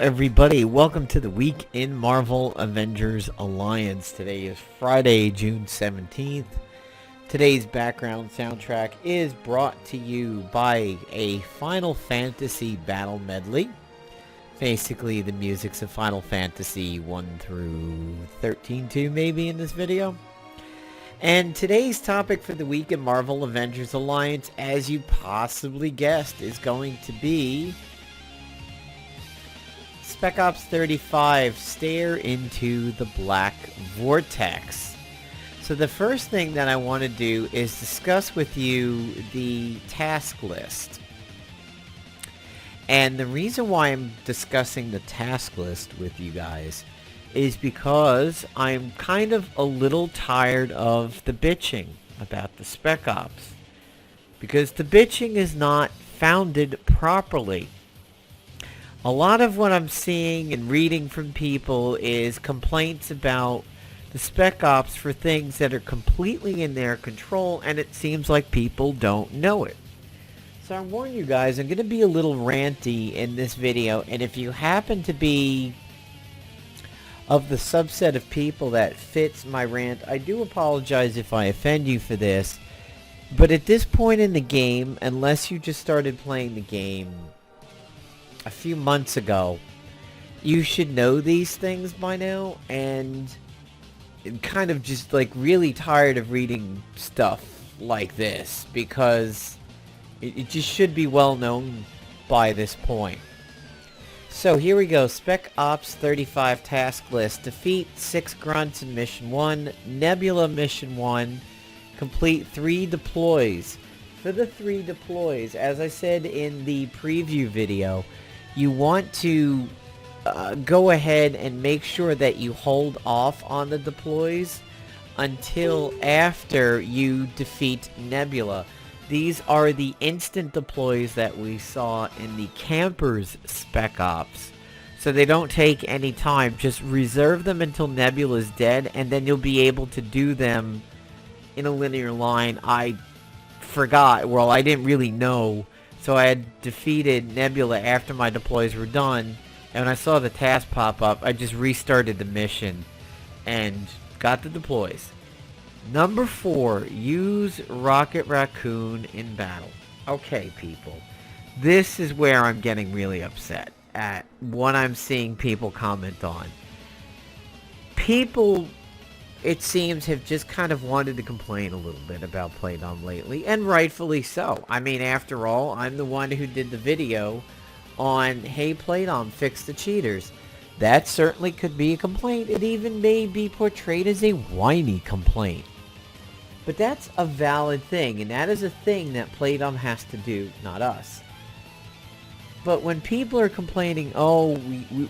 everybody, welcome to the week in Marvel Avengers Alliance. Today is Friday, June 17th. Today's background soundtrack is brought to you by a Final Fantasy battle medley. Basically, the music's of Final Fantasy 1 through 13 too, maybe, in this video. And today's topic for the week in Marvel Avengers Alliance, as you possibly guessed, is going to be Spec Ops 35, Stare into the Black Vortex. So the first thing that I want to do is discuss with you the task list. And the reason why I'm discussing the task list with you guys is because I'm kind of a little tired of the bitching about the Spec Ops. Because the bitching is not founded properly. A lot of what I'm seeing and reading from people is complaints about the Spec Ops for things that are completely in their control, and it seems like people don't know it. So I warn you guys, I'm going to be a little ranty in this video, and if you happen to be of the subset of people that fits my rant, I do apologize if I offend you for this, but at this point in the game, unless you just started playing the game a few months ago, you should know these things by now, and I'm kind of just like really tired of reading stuff like this, because it just should be well known by this point. So here we go. Spec Ops 35 task list. Defeat 6 grunts in Mission 1. Nebula Mission 1. Complete 3 deploys. For the 3 deploys, as I said in the preview video, you want to go ahead and make sure that you hold off on the deploys until after you defeat Nebula. These are the instant deploys that we saw in the Campers Spec Ops. So they don't take any time. Just reserve them until Nebula's dead, and then you'll be able to do them in a linear line. I forgot. Well, I didn't really know. So I had defeated Nebula after my deploys were done. And when I saw the task pop up, I just restarted the mission and got the deploys. Number 4, use Rocket Raccoon in battle. Okay, people. This is where I'm getting really upset at what I'm seeing people comment on. People, it seems, have just kind of wanted to complain a little bit about Playdom lately, and rightfully so. I mean, after all, I'm the one who did the video on, hey, Playdom, fix the cheaters. That certainly could be a complaint. It even may be portrayed as a whiny complaint. But that's a valid thing, and that is a thing that Playdom has to do, not us. But when people are complaining, oh,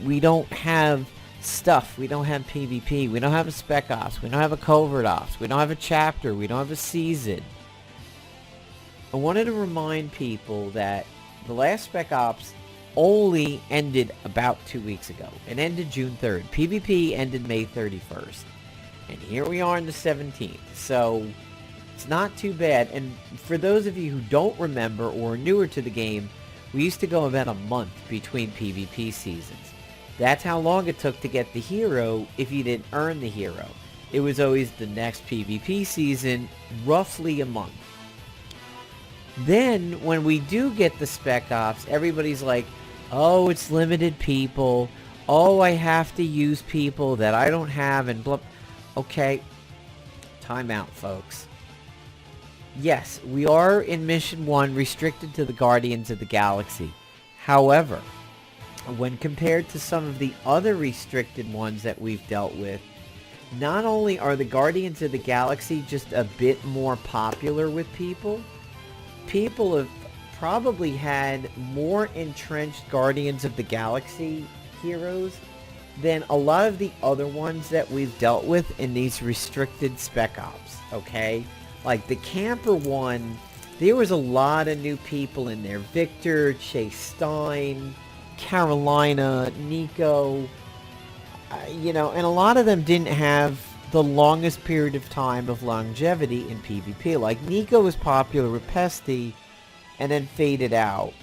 we don't have stuff, we don't have PvP, we don't have a Spec Ops, we don't have a Covert Ops, we don't have a chapter, we don't have a season. I wanted to remind people that the last Spec Ops only ended about 2 weeks ago. It ended June 3rd. PvP ended May 31st. And here we are on the 17th. So it's not too bad. And for those of you who don't remember or are newer to the game, we used to go about a month between PvP seasons. That's how long it took to get the hero if you didn't earn the hero. It was always the next PvP season, roughly a month. Then, when we do get the Spec Ops, everybody's like, oh, it's limited people. Oh, I have to use people that I don't have and blah. Okay, time out, folks. Yes, we are in Mission 1 restricted to the Guardians of the Galaxy. However, when compared to some of the other restricted ones that we've dealt with, not only are the Guardians of the Galaxy just a bit more popular with people, people have probably had more entrenched Guardians of the Galaxy heroes than a lot of the other ones that we've dealt with in these restricted Spec Ops, okay? Like the Camper one, there was a lot of new people in there. Victor, Chase Stein, Carolina, Nico, you know, and a lot of them didn't have the longest period of time of longevity in PvP. Like Nico was popular with Pesty and then faded out.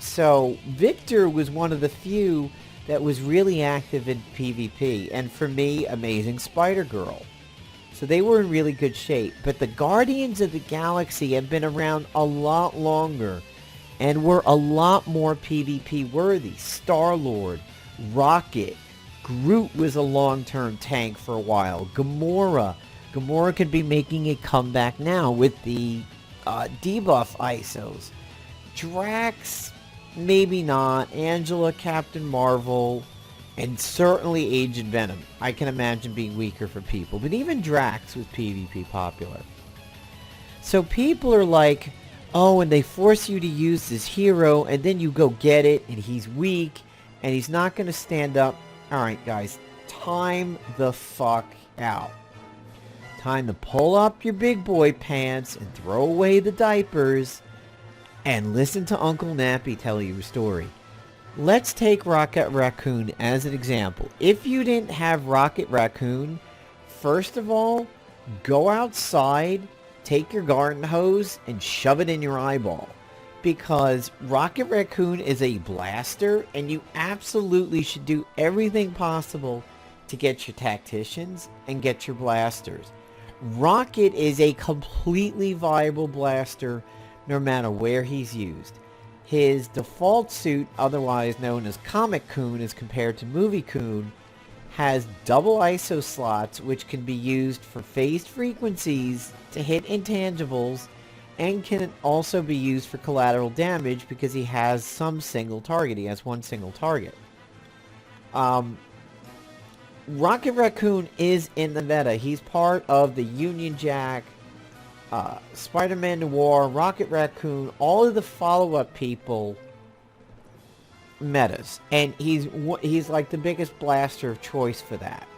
So Victor was one of the few that was really active in PvP. And for me, Amazing Spider-Girl. So they were in really good shape. But the Guardians of the Galaxy have been around a lot longer and were a lot more PvP worthy. Star-Lord, Rocket, Groot was a long-term tank for a while. Gamora could be making a comeback now with the debuff ISOs. Drax, maybe not. Angela, Captain Marvel, and certainly Agent Venom. I can imagine being weaker for people. But even Drax was PvP popular. So people are like, oh, and they force you to use this hero, and then you go get it, and he's weak, and he's not going to stand up. Alright, guys. Time the fuck out. Time to pull up your big boy pants and throw away the diapers and listen to Uncle Nappy tell you a story. Let's take Rocket Raccoon as an example. If you didn't have Rocket Raccoon, first of all, go outside, take your garden hose, and shove it in your eyeball. Because Rocket Raccoon is a blaster, and you absolutely should do everything possible to get your tacticians and get your blasters. Rocket is a completely viable blaster no matter where he's used. His default suit, otherwise known as Comic Coon as compared to Movie Coon, has double ISO slots which can be used for phased frequencies to hit intangibles, and can also be used for collateral damage because he has some single target. He has one single target. Rocket Raccoon is in the meta. He's part of the Union Jack, Spider-Man Noir, Rocket Raccoon, all of the follow-up people metas. And he's like the biggest blaster of choice for that.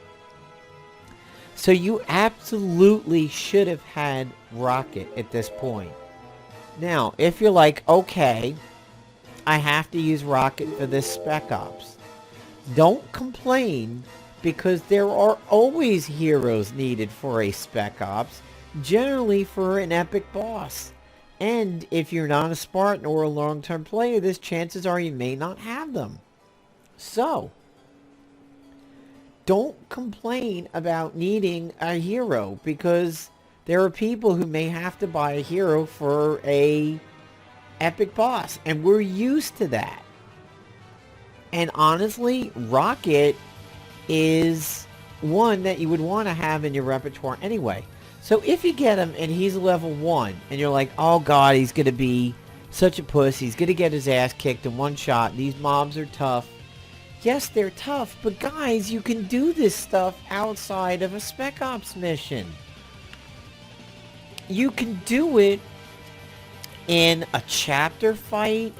So you absolutely should have had Rocket at this point. Now, if you're like, okay, I have to use Rocket for this Spec Ops, don't complain, because there are always heroes needed for a Spec Ops, generally for an epic boss. And if you're not a Spartan or a long-term player, there's chances are you may not have them. So, don't complain about needing a hero, because there are people who may have to buy a hero for a epic boss, and we're used to that. And honestly, Rocket is one that you would want to have in your repertoire anyway. So if you get him and he's level 1, and you're like, oh god, he's going to be such a puss, he's going to get his ass kicked in one shot, these mobs are tough. Yes, they're tough, but guys, you can do this stuff outside of a Spec Ops mission. You can do it in a chapter fight.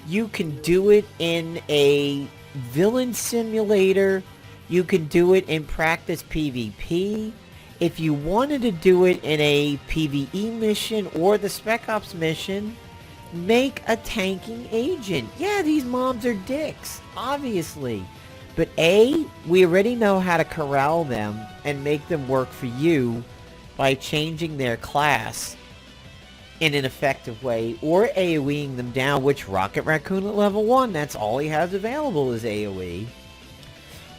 You can do it in a villain simulator. You can do it in practice PvP. If you wanted to do it in a PvE mission or the Spec Ops mission, make a tanking agent. Yeah, these mobs are dicks, obviously. But A, we already know how to corral them and make them work for you by changing their class in an effective way, or AoEing them down, which Rocket Raccoon at level 1, that's all he has available is AoE.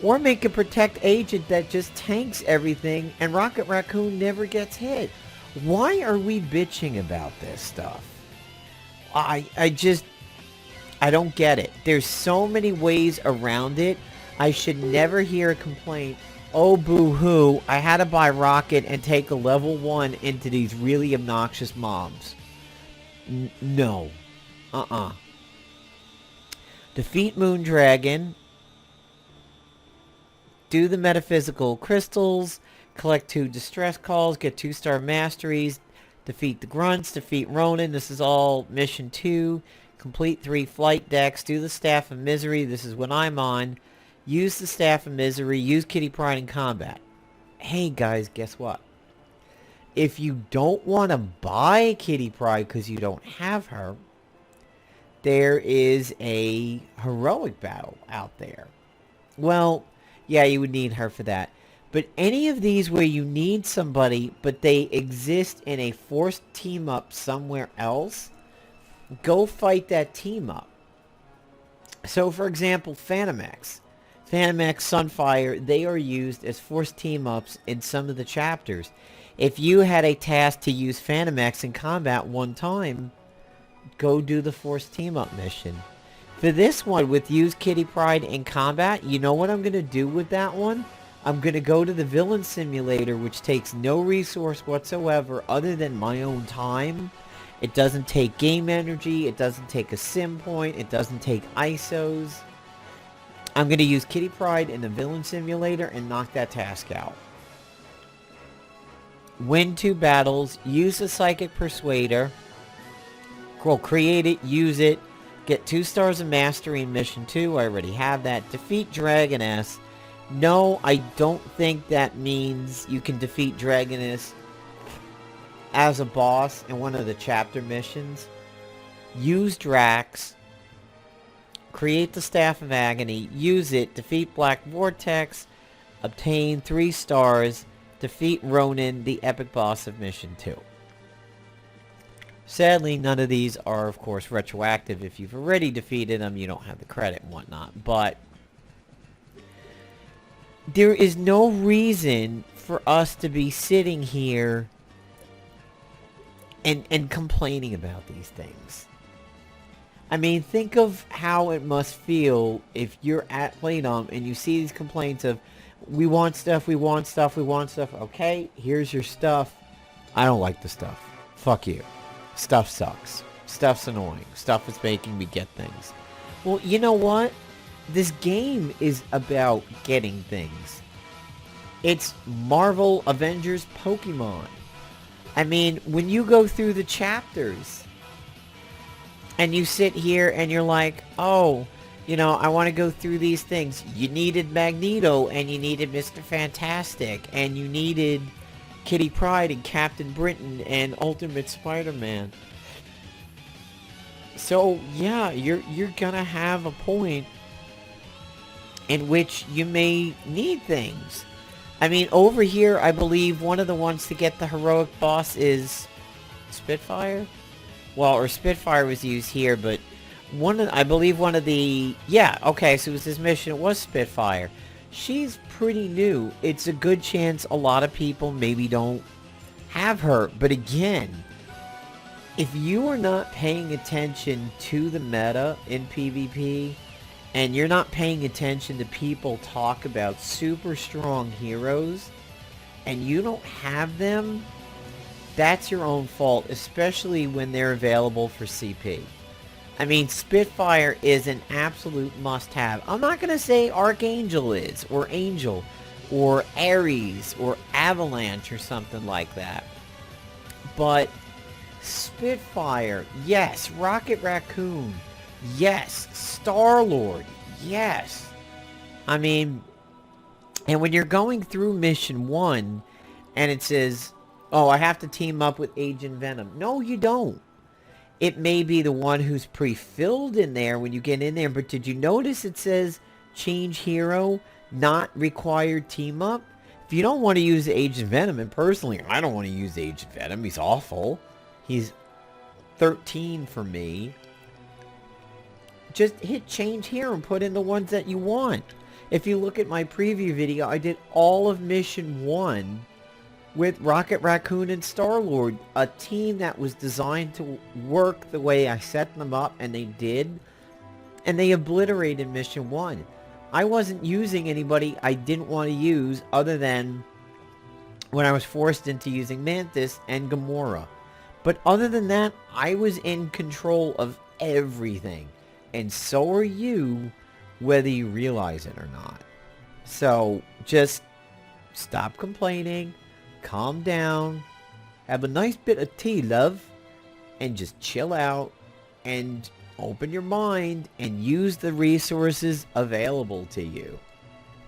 Or make a protect agent that just tanks everything and Rocket Raccoon never gets hit. Why are we bitching about this stuff? I don't get it. There's so many ways around it. I should never hear a complaint, oh boo-hoo, I had to buy Rocket and take a level 1 into these really obnoxious mobs. No. Defeat Moondragon. Do the metaphysical crystals. Collect 2 distress calls. Get 2-star masteries. Defeat the grunts. Defeat Ronin. This is all mission 2. Complete 3 flight decks. Do the Staff of Misery. This is what I'm on. Use the Staff of Misery. Use Kitty Pryde in combat. Hey guys, guess what? If you don't want to buy Kitty Pryde because you don't have her, there is a heroic battle out there. Well, yeah, you would need her for that. But any of these where you need somebody, but they exist in a forced team-up somewhere else, go fight that team-up. So, for example, Phantom X. Phantom X, Sunfire, they are used as forced team-ups in some of the chapters. If you had a task to use Phantom X in combat one time, go do the forced team-up mission. For this one, with use Kitty Pryde in combat, you know what I'm going to do with that one? I'm going to go to the Villain Simulator, which takes no resource whatsoever other than my own time. It doesn't take game energy, it doesn't take a sim point, it doesn't take ISOs. I'm going to use Kitty Pryde in the Villain Simulator and knock that task out. Win 2 battles, use the Psychic Persuader. Well, create it, use it, get 2 stars of mastery in mission 2, I already have that. Defeat Dragoness. No, I don't think that means you can defeat Dragoness as a boss in one of the chapter missions. Use Drax. Create the Staff of Agony. Use it. Defeat Black Vortex. Obtain 3 stars. Defeat Ronan, the epic boss of mission 2. Sadly, none of these are, of course, retroactive. If you've already defeated them, you don't have the credit and whatnot. But there is no reason for us to be sitting here and complaining about these things. I mean, think of how it must feel if you're at Playdom and you see these complaints of, we want stuff, we want stuff, we want stuff. Okay, here's your stuff. I don't like the stuff. Fuck you. Stuff sucks. Stuff's annoying. Stuff is making me get things. Well, you know what? This game is about getting things. It's Marvel, Avengers, Pokemon. I mean, when you go through the chapters and you sit here and you're like, oh, you know, I want to go through these things. You needed Magneto and you needed Mr. Fantastic and you needed Kitty Pryde and Captain Britain and Ultimate Spider-Man. So, yeah, you're gonna have a point in which you may need things. I mean, over here, I believe one of the ones to get the heroic boss is Spitfire? Well, or Spitfire was used here, but I believe one of the... Yeah, okay, so it was this mission, it was Spitfire. She's pretty new. It's a good chance a lot of people maybe don't have her. But again, if you are not paying attention to the meta in PvP, and you're not paying attention to people talk about super strong heroes, and you don't have them, that's your own fault, especially when they're available for CP. I mean, Spitfire is an absolute must-have. I'm not going to say Archangel is, or Angel, or Ares, or Avalanche, or something like that. But Spitfire, yes. Rocket Raccoon, yes. Star-Lord, yes. I mean, and when you're going through Mission 1, and it says, oh, I have to team up with Agent Venom. No, you don't. It may be the one who's pre-filled in there when you get in there, but did you notice it says change hero, not required team up? If you don't want to use Agent Venom, and personally, I don't want to use Agent Venom, he's awful. He's 13 for me. Just hit change here and put in the ones that you want. If you look at my preview video, I did all of Mission 1 with Rocket Raccoon and Star-Lord, a team that was designed to work the way I set them up, and they did, and they obliterated Mission 1. I wasn't using anybody I didn't want to use other than when I was forced into using Mantis and Gamora. But other than that, I was in control of everything, and so are you, whether you realize it or not. So, just stop complaining. Calm down, have a nice bit of tea, love, and just chill out and open your mind and use the resources available to you.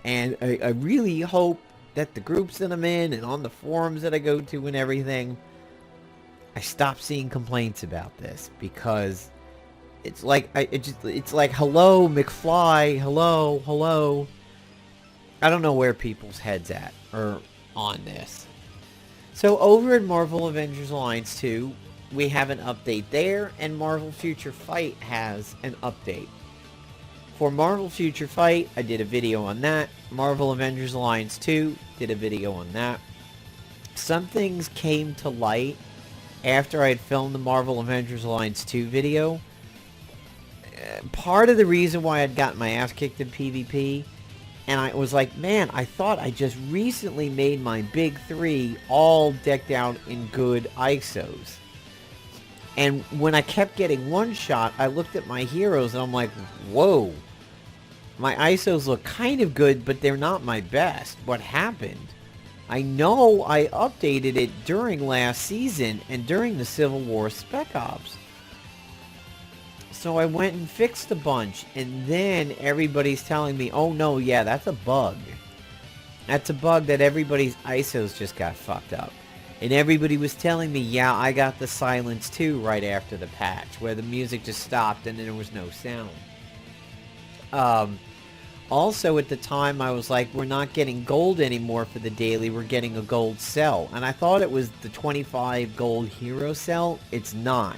And I really hope that the groups that I'm in and on the forums that I go to and everything, I stop seeing complaints about this, because it's like it's like, hello McFly, hello. I don't know where people's heads at or on this. So over at Marvel Avengers Alliance 2, we have an update there, and Marvel Future Fight has an update. For Marvel Future Fight, I did a video on that. Marvel Avengers Alliance 2, did a video on that. Some things came to light after I had filmed the Marvel Avengers Alliance 2 video. Part of the reason why I'd gotten my ass kicked in PvP, and I was like, man, I thought I just recently made my big 3 all decked out in good ISOs. And when I kept getting one shot, I looked at my heroes and I'm like, whoa. My ISOs look kind of good, but they're not my best. What happened? I know I updated it during last season and during the Civil War Spec Ops. So I went and fixed a bunch, and then everybody's telling me, oh no, yeah, that's a bug. That's a bug that everybody's ISOs just got fucked up. And everybody was telling me, yeah, I got the silence too right after the patch, where the music just stopped and there was no sound. Also at the time I was like, we're not getting gold anymore for the daily, we're getting a gold cell. And I thought it was the 25 gold hero cell. It's not.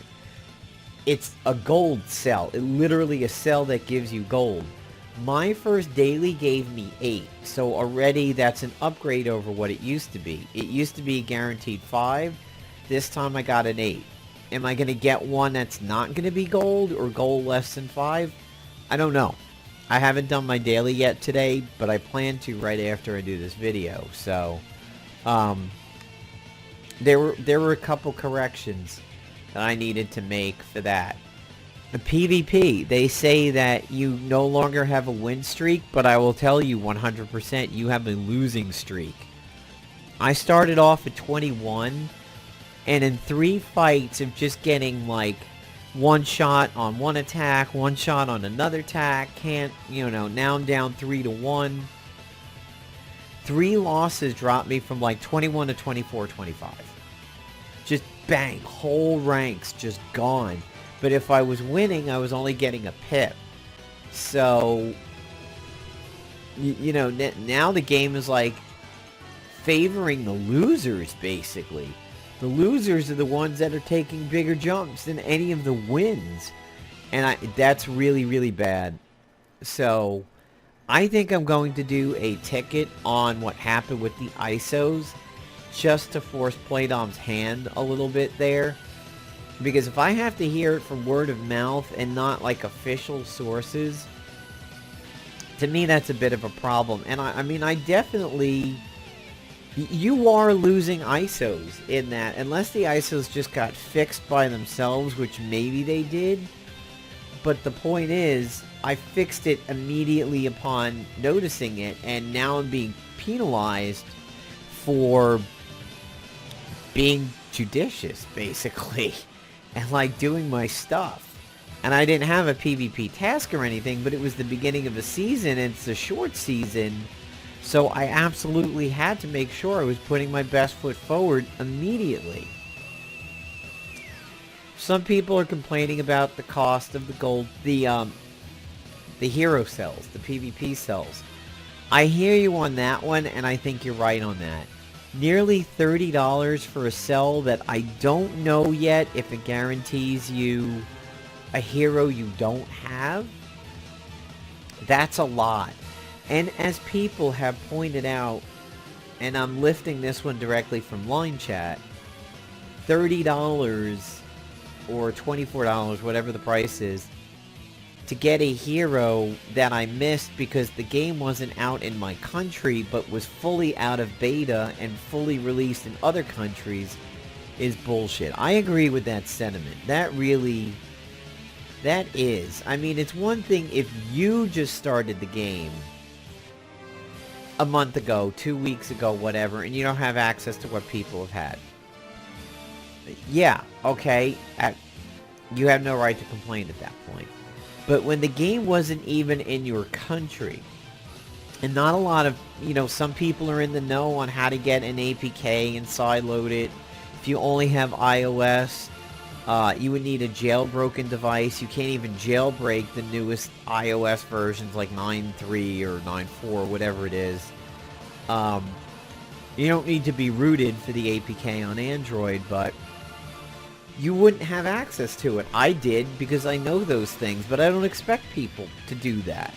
It's a gold cell. It literally a cell that gives you gold. My first daily gave me 8, so already that's an upgrade over what it used to be. It used to be guaranteed 5. This time I got an 8. Am I going to get one that's not going to be gold or gold less than 5? I don't know. I haven't done my daily yet today, but I plan to right after I do this video. So, there were a couple corrections that I needed to make for that. The PvP, they say that you no longer have a win streak, but I will tell you 100% you have a losing streak. I started off at 21, and in 3 fights of just getting like one shot on one attack, one shot on another attack, now I'm down 3-1. 3 losses dropped me from like 21 to 24, 25. Just bang, whole ranks just gone. But if I was winning, I was only getting a pip. So, now the game is like favoring the losers, basically. The losers are the ones that are taking bigger jumps than any of the wins. And that's really, really bad. So, I think I'm going to do a ticket on what happened with the ISOs, just to force Playdom's hand a little bit there. Because if I have to hear it from word of mouth and not like official sources, to me that's a bit of a problem. And I mean, I definitely... You are losing ISOs in that, unless the ISOs just got fixed by themselves, which maybe they did. But the point is, I fixed it immediately upon noticing it, and now I'm being penalized for being judicious, basically. And like doing my stuff. And I didn't have a PvP task or anything, but it was the beginning of a season, and it's a short season. So I absolutely had to make sure I was putting my best foot forward immediately. Some people are complaining about the cost of the gold, the hero cells, the PvP cells. I hear you on that one, and I think you're right on that. Nearly $30 for a cell that I don't know yet if it guarantees you a hero you don't have. That's a lot. And as people have pointed out, and I'm lifting this one directly from line chat, $30 or $24, whatever the price is, to get a hero that I missed because the game wasn't out in my country but was fully out of beta and fully released in other countries is bullshit. I agree with that sentiment. That is. I mean, it's one thing if you just started the game a month ago, 2 weeks ago, whatever, and you don't have access to what people have had. Yeah, okay, you have no right to complain at that point. But when the game wasn't even in your country, and not a lot of, some people are in the know on how to get an APK and sideload it. If you only have iOS, you would need a jailbroken device. You can't even jailbreak the newest iOS versions like 9.3 or 9.4, whatever it is. You don't need to be rooted for the APK on Android, but you wouldn't have access to it. I did because I know those things, but I don't expect people to do that.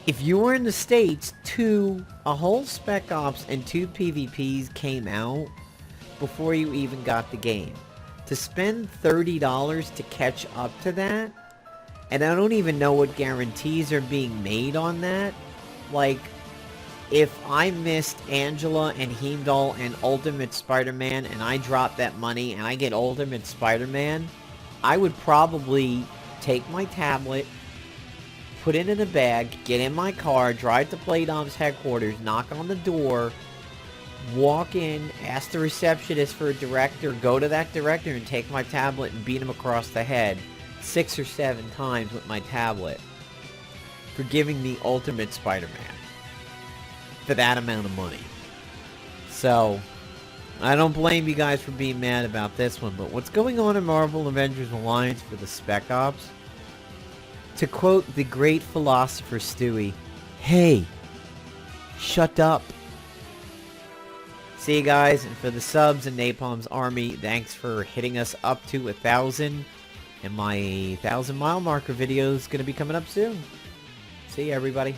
If you were in the States, a whole Spec Ops and 2 PvPs came out before you even got the game. To spend $30 to catch up to that, and I don't even know what guarantees are being made on that. Like, if I missed Angela and Heimdall and Ultimate Spider-Man and I drop that money and I get Ultimate Spider-Man, I would probably take my tablet, put it in a bag, get in my car, drive to Playdom's headquarters, knock on the door, walk in, ask the receptionist for a director, go to that director and take my tablet and beat him across the head 6 or 7 times with my tablet for giving me Ultimate Spider-Man for that amount of money. So, I don't blame you guys for being mad about this one, but what's going on in Marvel Avengers Alliance for the Spec Ops? To quote the great philosopher Stewie, hey, shut up. See you guys, and for the subs and Napalm's army, thanks for hitting us up to 1,000, and my 1,000 mile marker video is going to be coming up soon. See you, everybody.